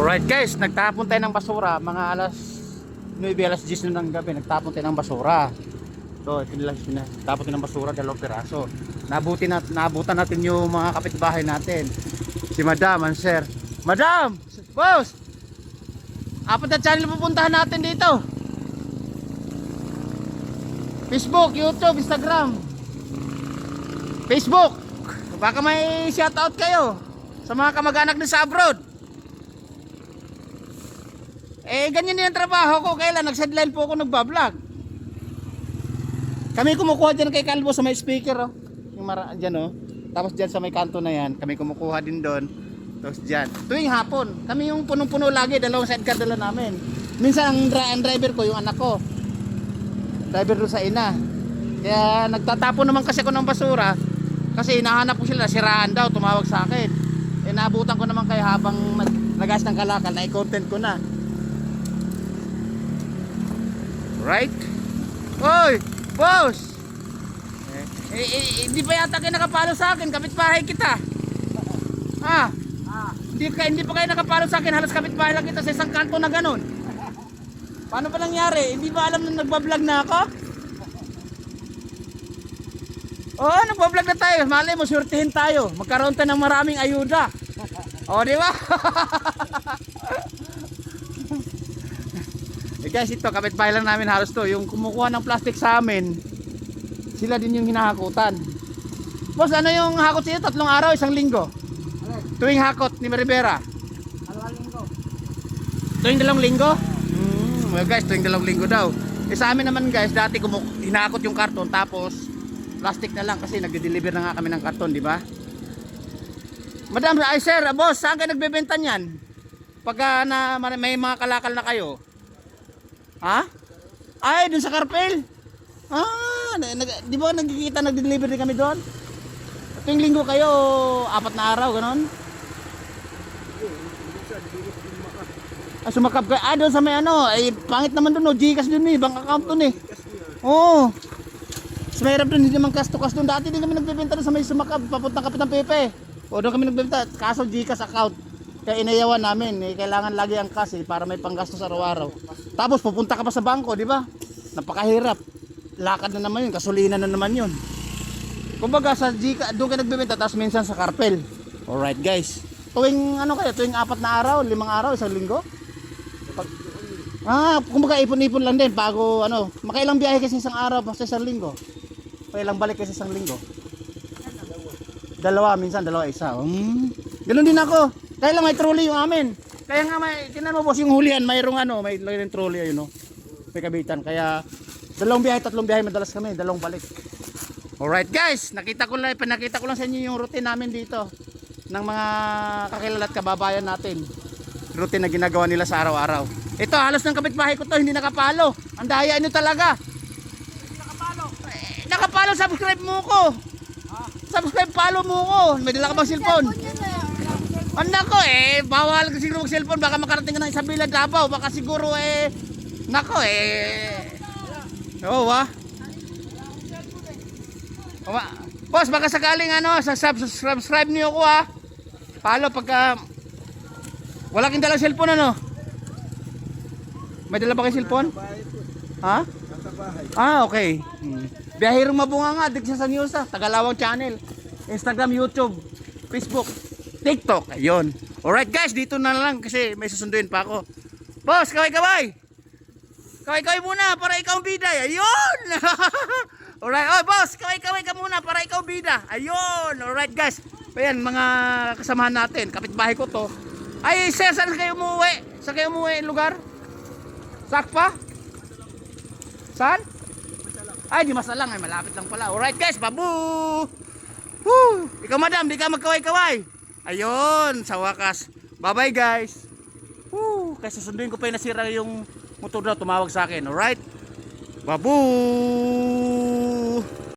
Alright guys, nagtapon tayo ng basura. Mga alas 9, alas 10 na ng gabi. Nagtapon tayo ng basura. Ito, nagtapon tayo ng basura, 2 piraso. Naabutan natin yung mga kapitbahay natin. Si Madam, ang sir. Madam! Boss! Apat na channel pupuntahan natin dito. Facebook, YouTube, Instagram. Facebook. Baka may shoutout kayo sa mga kamag-anak din sa abroad. Ganyan din ang trabaho ko. Kailan nag-sideline po ako nagbablog. Kami kumukuha dyan kay Calvo sa may speaker, oh. Yung dyan, oh. Tapos dyan sa may kanto na yan, kami kumukuha din doon. Tapos dyan, tuwing hapon, kami yung punong-puno lagi. 2 sidecar dala namin. Minsan ang driver ko, yung anak ko, driver doon sa ina. Kaya nagtatapon naman kasi ako ng basura. Kasi hinahanap ko sila, siraan daw, tumawag sa akin. Naabutan ko naman kayo habang nagas ng kalakal, na-content ko na. Right? Oy, boss! Hindi pa yata kayo nakapalo sa akin, kapitbahay kita. Hindi pa kayo nakapalo sa akin, halos kapitbahay lang kita sa isang kanto na ganun. Paano ba nangyari? Hindi ba alam na nagbablog na ako? Oo, nagbablog na tayo. Malay mo, surtihin tayo. Magkaroon tayo ng maraming ayuda. O, di ba? Guys, ito, kapitbahay lang namin halos to. Yung kumukuha ng plastic sa amin, sila din yung hinahakutan. Boss, ano yung hakot siya? 3 araw, 1 linggo? Tuwing hakot ni Rivera? 2 linggo. Tuwing 2 linggo? Guys, tuwing 2 linggo daw. Sa amin naman guys, dati hinakot yung karton, tapos plastic na lang kasi nagde-deliver na nga kami ng karton, di ba? Madam, ay sir, boss, saan kayo nagbebenta niyan? Pagka may mga kalakal na kayo? Ay, dun sa Carpel. Di ba nagkikita, nagde-deliver din kami doon? Tuwing linggo kayo, 4 na araw, ganon? Sumakap kayo. Doon sa may pangit naman doon, Gcash doon bank account doon Oo. Mas mahirap doon, hindi naman cash to cash doon. Dati din kami nagbebenta doon sa may Sumakap, papuntang Kapitan Pepe. Doon kami nagbebenta, kaso Gcash account. Kaya inayawan namin, kailangan lagi ang cash para may panggastos araw-araw. Tapos pupunta ka pa sa bangko, di ba? Napakahirap. Lakad na naman yun, gasolina na naman yun. Kumbaga sa Gcash, doon ka nagbebenta, tapos minsan sa Carpel. Alright guys. Tuwing tuwing 4 na araw, 5 araw, 1 linggo? Kumbaga ipon-ipon lang din bago makailang biyahe kasi isang araw pa sa 1 linggo. Pakailang balik kasi 1 linggo. 2, minsan 2, 1. Ganun din ako. Kaya lang may trolley yung amin. Kaya nga tinan mo boss yung hulihan, mayroong may lagyan ng trolley ayun May kabitan. Kaya 2 biyahe, 3 biyahe madalas kami, 2 balik. Alright guys, pinakita ko lang sa inyo yung routine namin dito ng mga kakilala at kababayan natin. Routine na ginagawa nila sa araw-araw. Ito, halos ng kapitbahay ko to hindi nakapalo. Ang daya nyo talaga. Nakapalo. Nakapalo, subscribe mo ko. Subscribe, follow mo ko. May dala ka bang cellphone? Nako bawal kasi siguro mag-cellphone. Baka makarating ka ng Isabela, Davao. Baka siguro nako Oo boss, baka sakaling subscribe niyo ako Follow pagka wala kang dalang cellphone May dala ba kayong cellphone? Nasa bahay. Okay. Biyahirong mabunga nga, digsa sa news Tagalawang channel. Instagram, YouTube, Facebook, TikTok. Ayun. Alright guys, dito na lang kasi may susunduin pa ako. Boss, kaway-kaway. Kaway-kaway muna para ikaw bida. Ayun. Alright, boss, kaway-kaway ka muna para ikaw bida. Ayun. Alright guys. Ayan, mga kasamahan natin. Kapitbahay ko to. Ay, sir, saan kayo umuwi? Saan kayo umuwi lugar? Sakpa? Saan? Ay, di Masalang. Malapit lang pala. Alright guys, babu! Woo! Ikaw madam, di ka magkaway-kaway. Ayun, sa wakas. Bye-bye guys. Woo! Kaya susunduin ko pa yung nasira yung motor na tumawag sa akin. Alright? Babu!